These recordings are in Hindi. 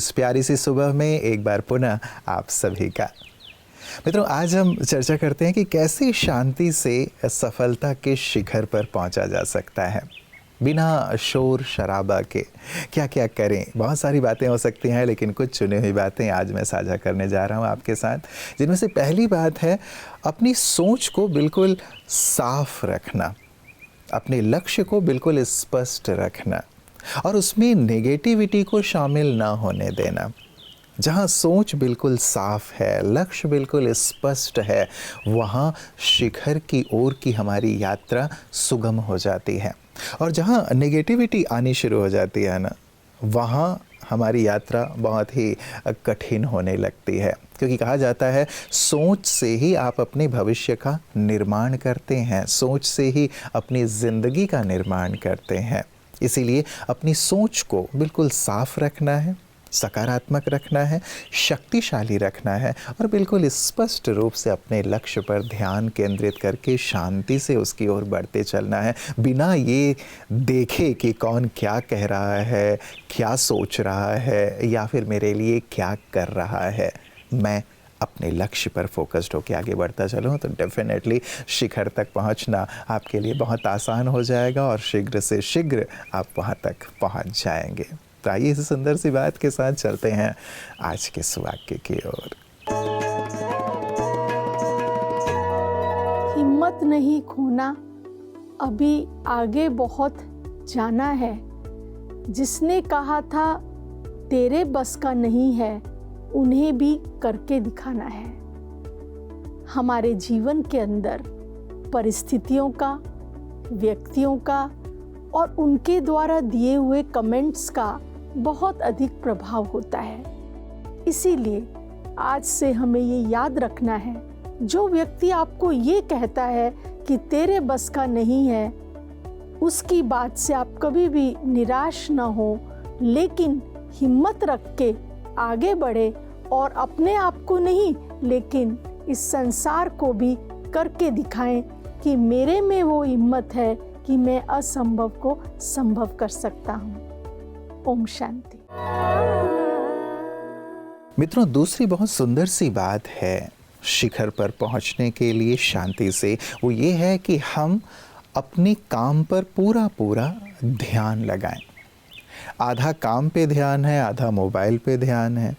इस प्यारी सी सुबह में एक बार पुनः आप सभी का। मित्रों, आज हम चर्चा करते हैं कि कैसे शांति से सफलता के शिखर पर पहुंचा जा सकता है बिना शोर शराबा के। क्या क्या करें, बहुत सारी बातें हो सकती हैं, लेकिन कुछ चुनी हुई बातें आज मैं साझा करने जा रहा हूं आपके साथ, जिनमें से पहली बात है अपनी सोच को बिल्कुल साफ रखना, अपने लक्ष्य को बिल्कुल स्पष्ट रखना और उसमें नेगेटिविटी को शामिल ना होने देना। जहाँ सोच बिल्कुल साफ है, लक्ष्य बिल्कुल स्पष्ट है, वहाँ शिखर की ओर की हमारी यात्रा सुगम हो जाती है। और जहाँ नेगेटिविटी आनी शुरू हो जाती है ना, वहाँ हमारी यात्रा बहुत ही कठिन होने लगती है, क्योंकि कहा जाता है सोच से ही आप अपने भविष्य का निर्माण करते हैं, सोच से ही अपनी ज़िंदगी का निर्माण करते हैं। इसीलिए अपनी सोच को बिल्कुल साफ रखना है, सकारात्मक रखना है, शक्तिशाली रखना है और बिल्कुल स्पष्ट रूप से अपने लक्ष्य पर ध्यान केंद्रित करके शांति से उसकी ओर बढ़ते चलना है, बिना ये देखे कि कौन क्या कह रहा है, क्या सोच रहा है या फिर मेरे लिए क्या कर रहा है। मैं अपने लक्ष्य पर फोकस्ड होकर आगे बढ़ता चलूँ तो डेफिनेटली शिखर तक पहुँचना आपके लिए बहुत आसान हो जाएगा और शीघ्र से शीघ्र आप वहाँ तक पहुँच जाएंगे। तो आइए इस सुंदर सी बात के साथ चलते हैं आज के सुवाक्य की ओर। हिम्मत नहीं खोना, अभी आगे बहुत जाना है। जिसने कहा था तेरे बस का नहीं है, उन्हें भी करके दिखाना है। हमारे जीवन के अंदर परिस्थितियों का, व्यक्तियों का और उनके द्वारा दिए हुए कमेंट्स का बहुत अधिक प्रभाव होता है। इसीलिए आज से हमें ये याद रखना है, जो व्यक्ति आपको ये कहता है कि तेरे बस का नहीं है, उसकी बात से आप कभी भी निराश ना हो, लेकिन हिम्मत रख के आगे बढ़े और अपने आप को नहीं लेकिन इस संसार को भी करके दिखाएं कि मेरे में वो हिम्मत है कि मैं असंभव को संभव कर सकता हूँ। ओम शांति। मित्रों, दूसरी बहुत सुंदर सी बात है शिखर पर पहुंचने के लिए शांति से, वो ये है कि हम अपने काम पर पूरा पूरा ध्यान लगाएं। आधा काम पे ध्यान है, आधा मोबाइल पे ध्यान है।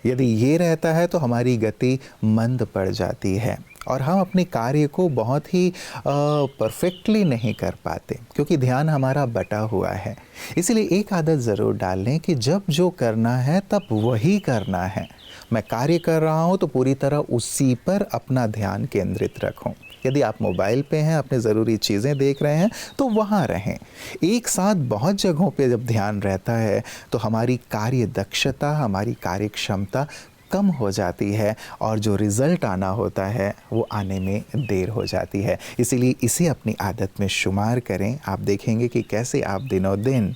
यदि ये रहता है तो हमारी गति मंद पड़ जाती है और हम अपने कार्य को बहुत ही परफेक्टली नहीं कर पाते, क्योंकि ध्यान हमारा बटा हुआ है। इसलिए एक आदत ज़रूर डाल लें कि जब जो करना है तब वही करना है। मैं कार्य कर रहा हूँ तो पूरी तरह उसी पर अपना ध्यान केंद्रित रखूँ। यदि आप मोबाइल पे हैं, अपने ज़रूरी चीज़ें देख रहे हैं, तो वहाँ रहें। एक साथ बहुत जगहों पे जब ध्यान रहता है तो हमारी कार्य दक्षता, हमारी कार्य क्षमता कम हो जाती है और जो रिज़ल्ट आना होता है वो आने में देर हो जाती है। इसीलिए इसे अपनी आदत में शुमार करें। आप देखेंगे कि कैसे आप दिनों दिन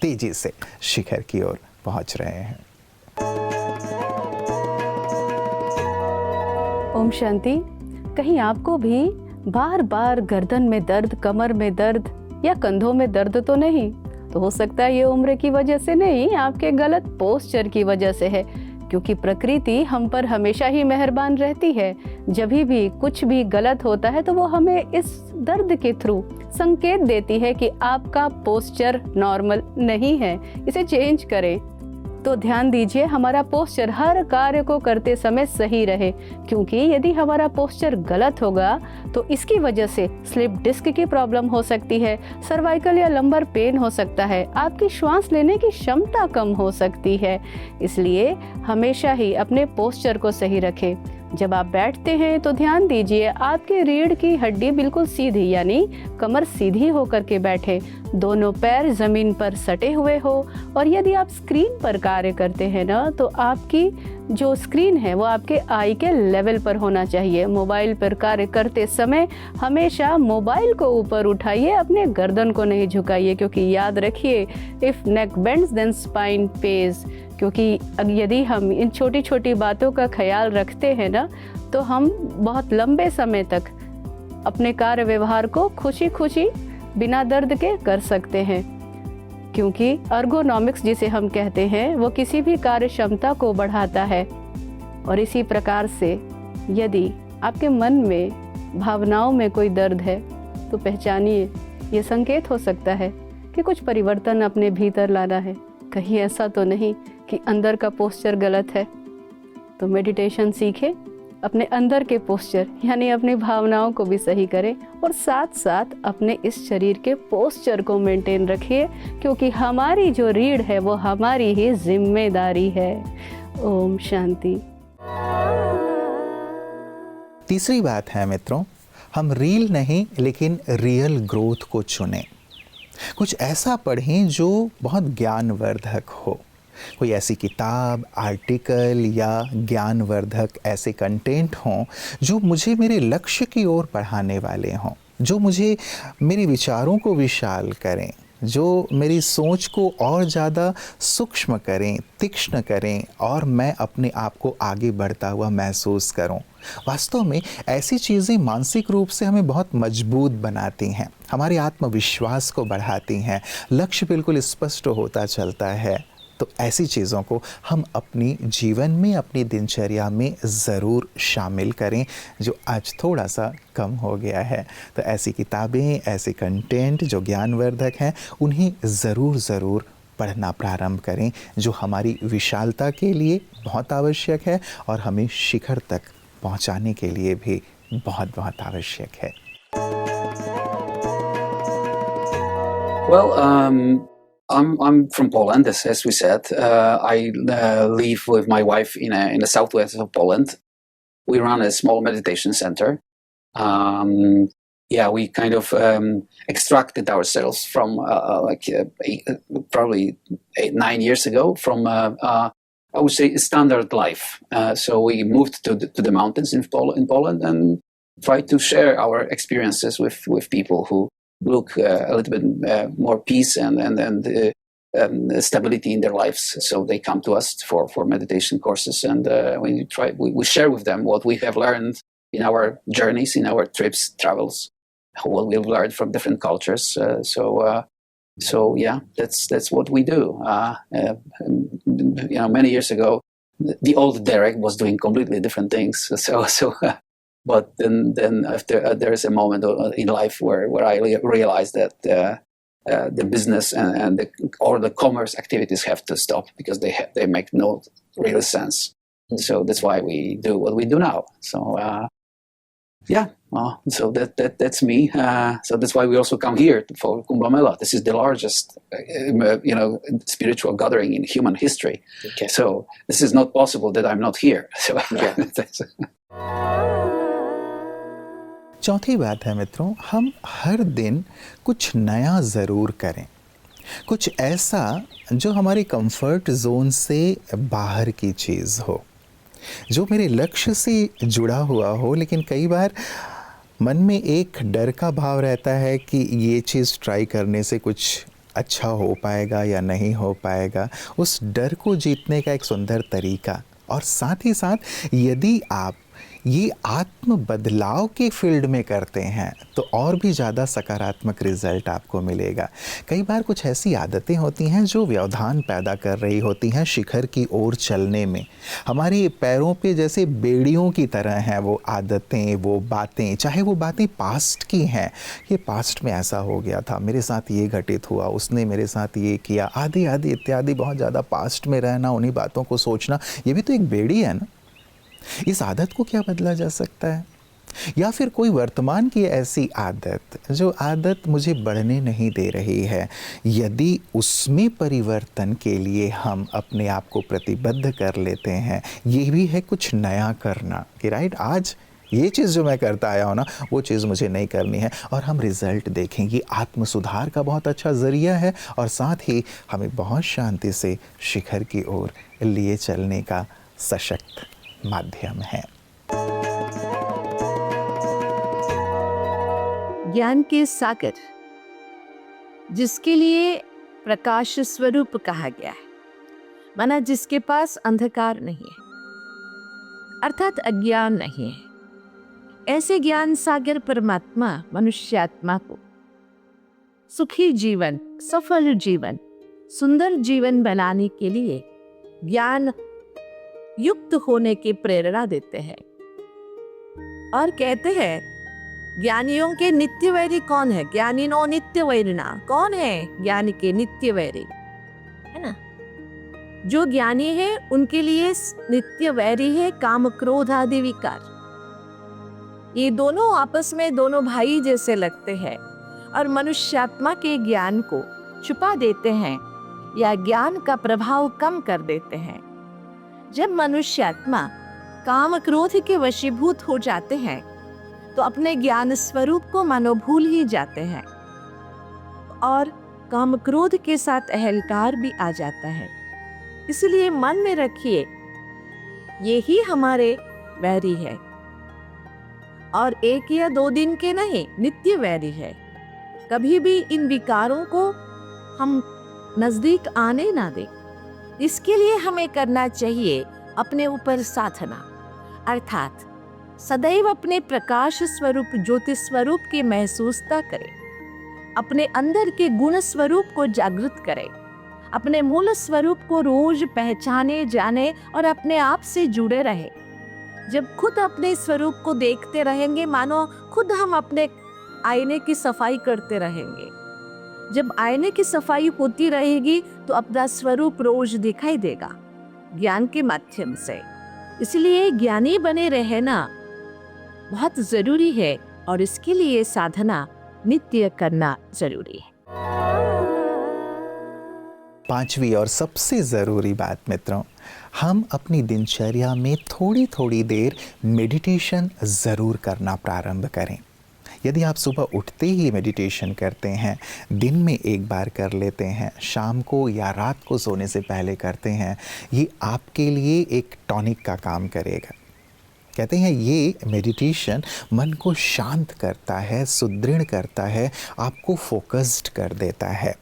तेज़ी से शिखर की ओर पहुँच रहे हैं। ओम शांति। कहीं आपको भी बार बार गर्दन में दर्द, कमर में दर्द या कंधों में दर्द तो नहीं? तो हो सकता है ये उम्र की वजह से नहीं, आपके गलत पोस्चर की वजह से है, क्योंकि प्रकृति हम पर हमेशा ही मेहरबान रहती है। जब भी कुछ भी गलत होता है तो वो हमें इस दर्द के थ्रू संकेत देती है कि आपका पोस्चर नॉर्मल नहीं है, इसे चेंज करें। तो ध्यान दीजिए, हमारा पोस्चर हर कार्य को करते समय सही रहे, क्योंकि यदि हमारा पोस्चर गलत होगा तो इसकी वजह से स्लिप डिस्क की प्रॉब्लम हो सकती है, सर्वाइकल या लंबर पेन हो सकता है, आपकी श्वास लेने की क्षमता कम हो सकती है। इसलिए हमेशा ही अपने पोस्चर को सही रखें। जब आप बैठते हैं तो ध्यान दीजिए आपकी रीढ़ की हड्डी बिल्कुल सीधी, यानी कमर सीधी होकर के बैठे, दोनों पैर जमीन पर सटे हुए हो। और यदि आप स्क्रीन पर कार्य करते हैं ना, तो आपकी जो स्क्रीन है वो आपके आई के लेवल पर होना चाहिए। मोबाइल पर कार्य करते समय हमेशा मोबाइल को ऊपर उठाइए, अपने गर्दन को नहीं झुकाइए, क्योंकि याद रखिए, if neck bends then spine pays. क्योंकि यदि हम इन छोटी छोटी बातों का ख्याल रखते हैं ना, तो हम बहुत लंबे समय तक अपने कार्य व्यवहार को खुशी खुशी बिना दर्द के कर सकते हैं। क्योंकि अर्गोनॉमिक्स जिसे हम कहते हैं वो किसी भी कार्य क्षमता को बढ़ाता है। और इसी प्रकार से यदि आपके मन में भावनाओं में कोई दर्द है तो पहचानिए, ये संकेत हो सकता है कि कुछ परिवर्तन अपने भीतर लाना है। कहीं ऐसा तो नहीं कि अंदर का पोस्चर गलत है। तो मेडिटेशन सीखें, अपने अंदर के पोस्चर यानी अपनी भावनाओं को भी सही करें और साथ साथ अपने इस शरीर के पोस्चर को मेंटेन रखिए, क्योंकि हमारी जो रीढ़ है वो हमारी ही जिम्मेदारी है। ओम शांति। तीसरी बात है मित्रों, हम रील नहीं लेकिन रियल ग्रोथ को चुनें। कुछ ऐसा पढ़ें जो बहुत ज्ञानवर्धक हो। कोई ऐसी किताब, आर्टिकल या ज्ञानवर्धक ऐसे कंटेंट हों जो मुझे मेरे लक्ष्य की ओर बढ़ाने वाले हों, जो मुझे मेरे विचारों को विशाल करें, जो मेरी सोच को और ज़्यादा सूक्ष्म करें, तीक्ष्ण करें और मैं अपने आप को आगे बढ़ता हुआ महसूस करूं। वास्तव में ऐसी चीज़ें मानसिक रूप से हमें बहुत मजबूत बनाती हैं, हमारे आत्मविश्वास को बढ़ाती हैं, लक्ष्य बिल्कुल स्पष्ट होता चलता है। तो ऐसी चीज़ों को हम अपनी जीवन में, अपनी दिनचर्या में ज़रूर शामिल करें, जो आज थोड़ा सा कम हो गया है। तो ऐसी किताबें, ऐसे कंटेंट जो ज्ञानवर्धक हैं, उन्हें ज़रूर पढ़ना प्रारंभ करें, जो हमारी विशालता के लिए बहुत आवश्यक है और हमें शिखर तक पहुंचाने के लिए भी बहुत आवश्यक है। Well, I'm from Poland, as we said. I live with my wife in the southwest of Poland. We run a small meditation center. We kind of extracted ourselves from probably 8-9 years ago from I would say standard life. So we moved to the mountains in Poland and tried to share our experiences with people who look a little bit more peace and stability in their lives. So they come to us for meditation courses, and we share with them what we have learned in our journeys, in our trips, travels, what we've learned from different cultures. So yeah, that's what we do. Many years ago, the old Derek was doing completely different things. But then after there is a moment in life where I realized that the business and the commerce activities have to stop because they make no real sense. So that's why we do what we do now. So so that's me. So that's why we also come here for Kumbh Mela. This is the largest, spiritual gathering in human history. Okay. So this is not possible that I'm not here. So चौथी बात है मित्रों, हम हर दिन कुछ नया ज़रूर करें, कुछ ऐसा जो हमारी कंफर्ट जोन से बाहर की चीज़ हो, जो मेरे लक्ष्य से जुड़ा हुआ हो। लेकिन कई बार मन में एक डर का भाव रहता है कि ये चीज़ ट्राई करने से कुछ अच्छा हो पाएगा या नहीं हो पाएगा। उस डर को जीतने का एक सुंदर तरीका, और साथ ही साथ यदि आप ये आत्म बदलाव के फील्ड में करते हैं तो और भी ज़्यादा सकारात्मक रिजल्ट आपको मिलेगा। कई बार कुछ ऐसी आदतें होती हैं जो व्यवधान पैदा कर रही होती हैं शिखर की ओर चलने में। हमारे पैरों पे जैसे बेड़ियों की तरह हैं वो आदतें, वो बातें, चाहे वो बातें पास्ट की हैं, ये पास्ट में ऐसा हो गया था, मेरे साथ ये घटित हुआ, उसने मेरे साथ ये किया, आदि आदि इत्यादि। बहुत ज़्यादा पास्ट में रहना, उन्हीं बातों को सोचना, ये भी तो एक बेड़ी है ना। इस आदत को क्या बदला जा सकता है? या फिर कोई वर्तमान की ऐसी आदत जो आदत मुझे बढ़ने नहीं दे रही है, यदि उसमें परिवर्तन के लिए हम अपने आप को प्रतिबद्ध कर लेते हैं, ये भी है कुछ नया करना कि राइट, आज ये चीज़ जो मैं करता आया हूँ ना, वो चीज़ मुझे नहीं करनी है, और हम रिज़ल्ट देखेंगे। आत्म सुधार का बहुत अच्छा ज़रिया है और साथ ही हमें बहुत शांति से शिखर की ओर लिए चलने का सशक्त माध्यम है। ज्ञान के सागर, जिसके लिए प्रकाश स्वरूप कहा गया है, माना जिसके पास अंधकार नहीं है, अर्थात अज्ञान नहीं है। ऐसे ज्ञान सागर परमात्मा मनुष्य आत्मा को सुखी जीवन, सफल जीवन सुंदर जीवन बनाने के लिए ज्ञान युक्त होने की प्रेरणा देते हैं और कहते हैं ज्ञानियों के नित्य वैरी कौन है? ज्ञानिनो नित्य वैरिणा। कौन है ज्ञानी के नित्य वैरी? है ना? जो ज्ञानी है उनके लिए नित्य वैरी है काम क्रोध आदि विकार। ये दोनों आपस में दोनों भाई जैसे लगते हैं और मनुष्यात्मा के ज्ञान को छुपा देते हैं या ज्ञान का प्रभाव कम कर देते हैं। जब मनुष्यात्मा काम क्रोध के वशीभूत हो जाते हैं तो अपने ज्ञान स्वरूप को मानो भूल ही जाते हैं और काम क्रोध के साथ अहंकार भी आ जाता है। इसलिए मन में रखिए, ये ही हमारे वैरी है और एक या 2 दिन के नहीं, नित्य वैरी है। कभी भी इन विकारों को हम नजदीक आने ना दें। इसके लिए हमें करना चाहिए अपने ऊपर साधना, अर्थात सदैव अपने प्रकाश स्वरूप ज्योति स्वरूप की महसूसता करें, अपने अंदर के गुण स्वरूप को जागृत करें, अपने मूल स्वरूप को रोज पहचाने जाने और अपने आप से जुड़े रहे। जब खुद अपने स्वरूप को देखते रहेंगे मानो खुद हम अपने आईने की सफाई करते रहेंगे। जब आईने की सफाई होती रहेगी तो अपना स्वरूप रोज दिखाई देगा ज्ञान के माध्यम से। इसलिए ज्ञानी बने रहना बहुत जरूरी है और इसके लिए साधना नित्य करना जरूरी है। 5वीं और सबसे ज़रूरी बात मित्रों, हम अपनी दिनचर्या में थोड़ी थोड़ी देर मेडिटेशन ज़रूर करना प्रारंभ करें। यदि आप सुबह उठते ही मेडिटेशन करते हैं, दिन में एक बार कर लेते हैं, शाम को या रात को सोने से पहले करते हैं, ये आपके लिए एक टॉनिक का काम करेगा। कहते हैं ये मेडिटेशन मन को शांत करता है, सुदृढ़ करता है, आपको फोकस्ड कर देता है,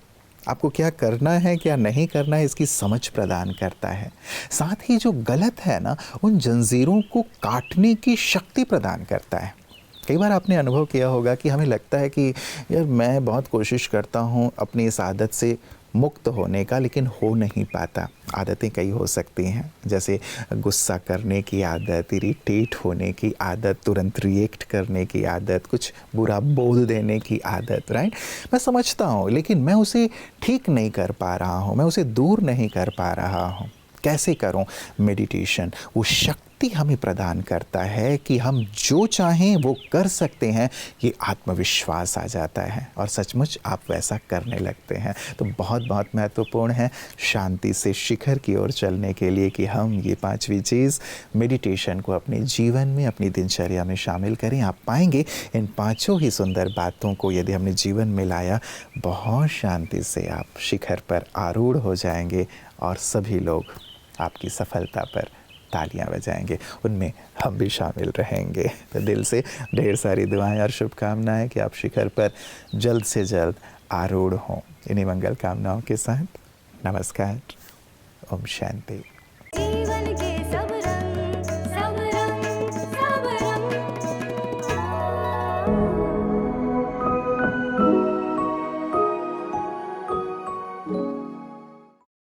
आपको क्या करना है क्या नहीं करना है इसकी समझ प्रदान करता है। साथ ही जो गलत है ना, उन जंजीरों को काटने की शक्ति प्रदान करता है। कई बार आपने अनुभव किया होगा कि हमें लगता है कि यार मैं बहुत कोशिश करता हूँ अपनी इस आदत से मुक्त होने का, लेकिन हो नहीं पाता। आदतें कई हो सकती हैं, जैसे गुस्सा करने की आदत, इरिटेट होने की आदत, तुरंत रिएक्ट करने की आदत, कुछ बुरा बोल देने की आदत, राइट। मैं समझता हूँ लेकिन मैं उसे ठीक नहीं कर पा रहा हूँ, मैं उसे दूर नहीं कर पा रहा हूँ। कैसे करूं? मेडिटेशन वो शक्ति हमें प्रदान करता है कि हम जो चाहें वो कर सकते हैं। ये आत्मविश्वास आ जाता है और सचमुच आप वैसा करने लगते हैं। तो बहुत बहुत महत्वपूर्ण है शांति से शिखर की ओर चलने के लिए कि हम ये 5वीं चीज़ मेडिटेशन को अपने जीवन में, अपनी दिनचर्या में शामिल करें। आप पाएंगे इन 5 ही सुंदर बातों को यदि हमने जीवन में लाया, बहुत शांति से आप शिखर पर आरूढ़ हो जाएंगे और सभी लोग आपकी सफलता पर तालियां बजाएंगे, उनमें हम भी शामिल रहेंगे। तो दिल से ढेर सारी दुआएं और शुभकामनाएं कि आप शिखर पर जल्द से जल्द आरूढ़ हों। इन्हीं मंगल कामनाओं के साथ नमस्कार, ओम शांति।